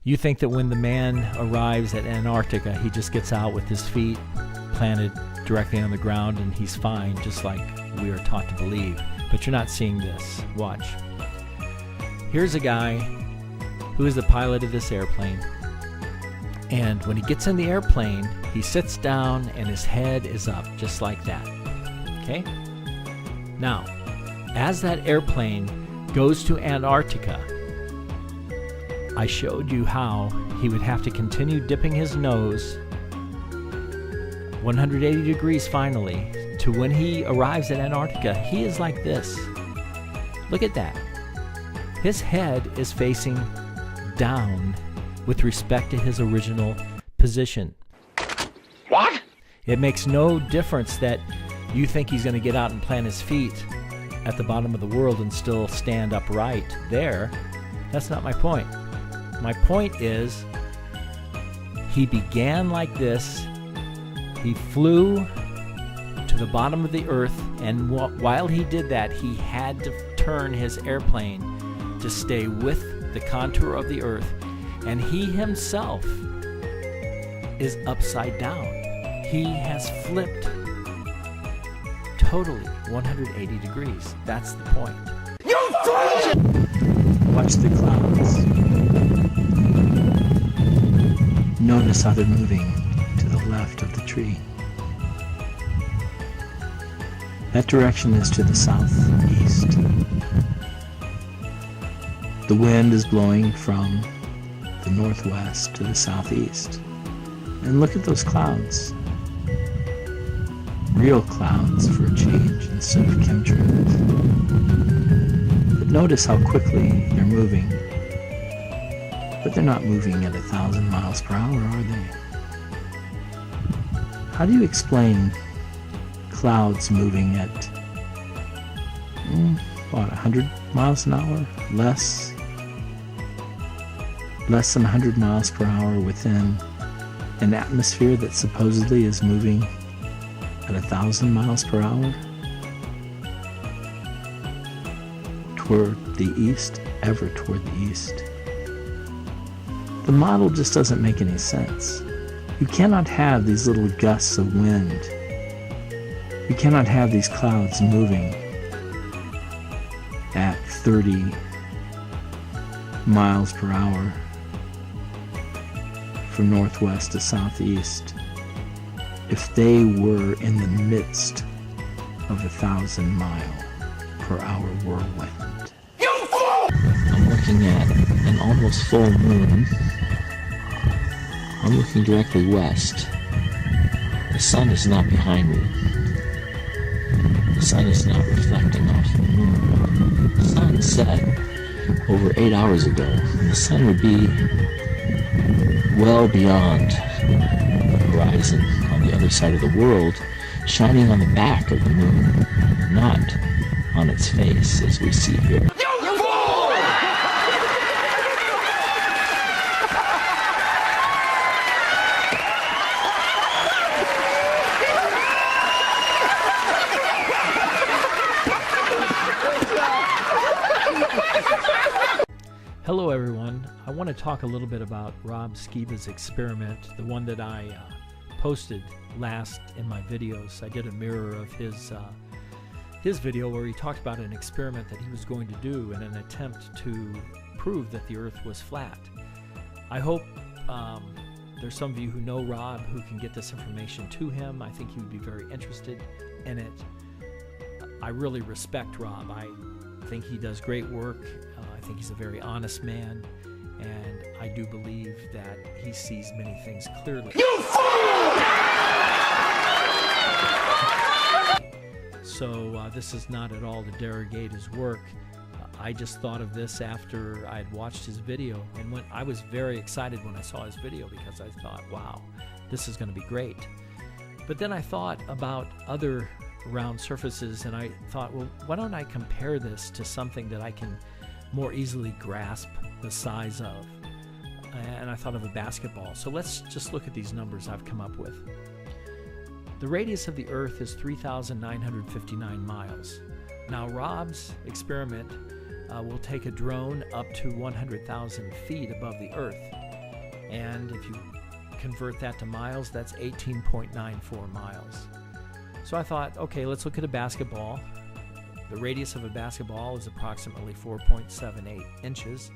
You think that when the man arrives at Antarctica, he just gets out with his feet planted directly on the ground and he's fine, just like we are taught to believe. But you're not seeing this. Watch. Here's a guy who is the pilot of this airplane. And when he gets in the airplane, he sits down and his head is up, just like that. Okay? Now, as that airplane goes to Antarctica, I showed you how he would have to continue dipping his nose 180 degrees finally to when he arrives at Antarctica. He is like this. Look at that. His head is facing down with respect to his original position. What? It makes no difference that you think he's going to get out and plant his feet at the bottom of the world and still stand upright there. That's not my point. My point is, he began like this. He flew to the bottom of the earth, and while he did that, he had to turn his airplane to stay with the contour of the earth, and he himself is upside down. He has flipped totally 180 degrees. That's the point. You fool! Watch the clouds. Notice how they're moving to the left of the tree. That direction is to the southeast. The wind is blowing from the northwest to the southeast. And look at those clouds. Real clouds for a change instead of chemtrails. But notice how quickly they're moving. But they're not moving at 1,000 miles per hour, are they? How do you explain clouds moving at, 100 miles an hour? Less than 100 miles per hour within an atmosphere that supposedly is moving at 1,000 miles per hour toward the east, ever toward the east. The model just doesn't make any sense. You cannot have these little gusts of wind. You cannot have these clouds moving at 30 miles per hour from northwest to southeast if they were in the midst of 1,000 mile per hour whirlwind. I'm looking at an almost full moon. I'm looking directly west. The sun is not behind me. The sun is not reflecting off the moon. The sun set over 8 hours ago, and the sun would be well beyond the horizon on the other side of the world, shining on the back of the moon, not on its face as we see here. Hello everyone. I want to talk a little bit about Rob Skiba's experiment, the one that I posted last in my videos. I did a mirror of his video where he talked about an experiment that he was going to do in an attempt to prove that the earth was flat. I hope there's some of you who know Rob who can get this information to him. I think he would be very interested in it. I really respect Rob. I think he does great work. I think he's a very honest man, and I do believe that he sees many things clearly. You fool! So this is not at all to derogate his work. I just thought of this after I had watched his video, and I was very excited when I saw his video because I thought, wow, this is going to be great. But then I thought about other round surfaces, and I thought, well, why don't I compare this to something that I can more easily grasp the size of? And I thought of a basketball. So let's just look at these numbers I've come up with. The radius of the Earth is 3,959 miles. Now Rob's experiment we'll take a drone up to 100,000 feet above the Earth. And if you convert that to miles, that's 18.94 miles. So I thought, okay, let's look at a basketball. The radius of a basketball is approximately 4.78 inches.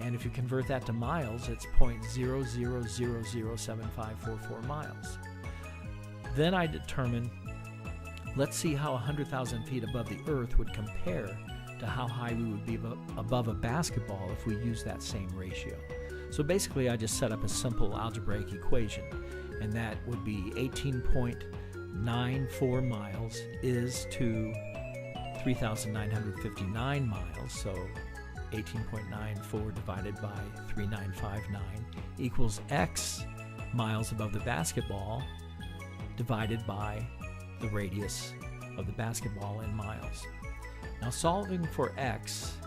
And if you convert that to miles, it's 0.00007544 miles. Then I determined, let's see how 100,000 feet above the Earth would compare to how high we would be above a basketball if we use that same ratio. So basically, I just set up a simple algebraic equation, and that would be 18.94 miles is to 3,959 miles, so 18.94 divided by 3,959 equals x miles above the basketball divided by the radius of the basketball in miles. Now, solving for x,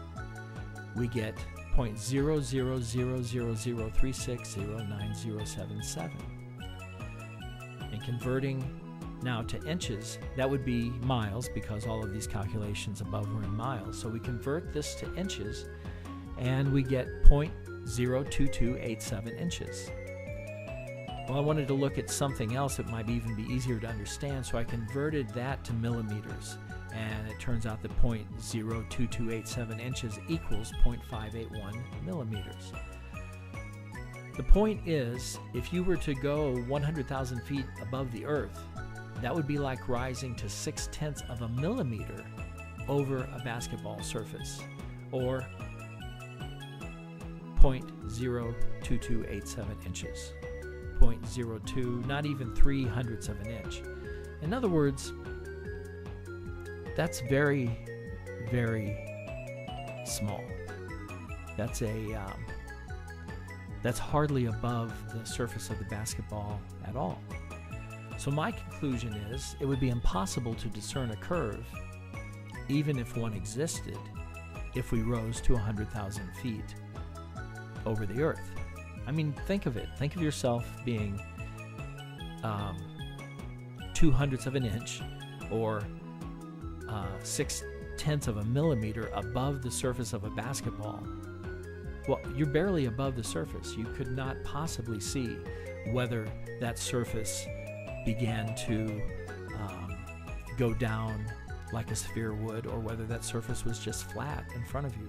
we get 0.000036090077. And converting now to inches, that would be miles because all of these calculations above were in miles. So we convert this to inches and we get 0.02287 inches. Well, I wanted to look at something else that might even be easier to understand, so I converted that to millimeters. And it turns out that 0.02287 inches equals 0.581 millimeters. The point is, if you were to go 100,000 feet above the Earth, that would be like rising to 0.6 of a millimeter over a basketball surface, or 0.02287 inches. 0.02, not even 0.03 of an inch. In other words, that's very, very small. That's hardly above the surface of the basketball at all. So my conclusion is it would be impossible to discern a curve, even if one existed, if we rose to 100,000 feet over the Earth. I mean, think of it. Think of yourself being 0.02 of an inch, or 0.6 of a millimeter above the surface of a basketball. Well, you're barely above the surface. You could not possibly see whether that surface began to go down like a sphere would, or whether that surface was just flat in front of you.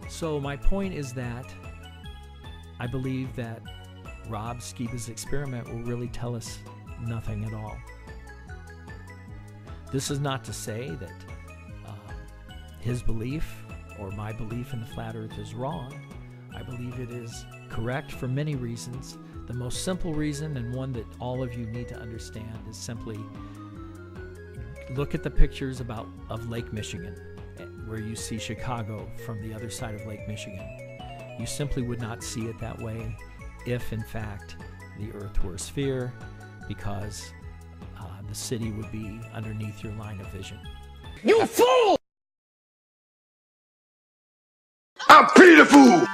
So my point is that I believe that Rob Skiba's experiment will really tell us nothing at all. This is not to say that his belief or my belief in the flat Earth is wrong. I believe it is correct for many reasons. The most simple reason, and one that all of you need to understand, is simply look at the pictures of Lake Michigan, where you see Chicago from the other side of Lake Michigan. You simply would not see it that way if, in fact, the Earth were a sphere, because the city would be underneath your line of vision. You fool! I'm Peter Fool!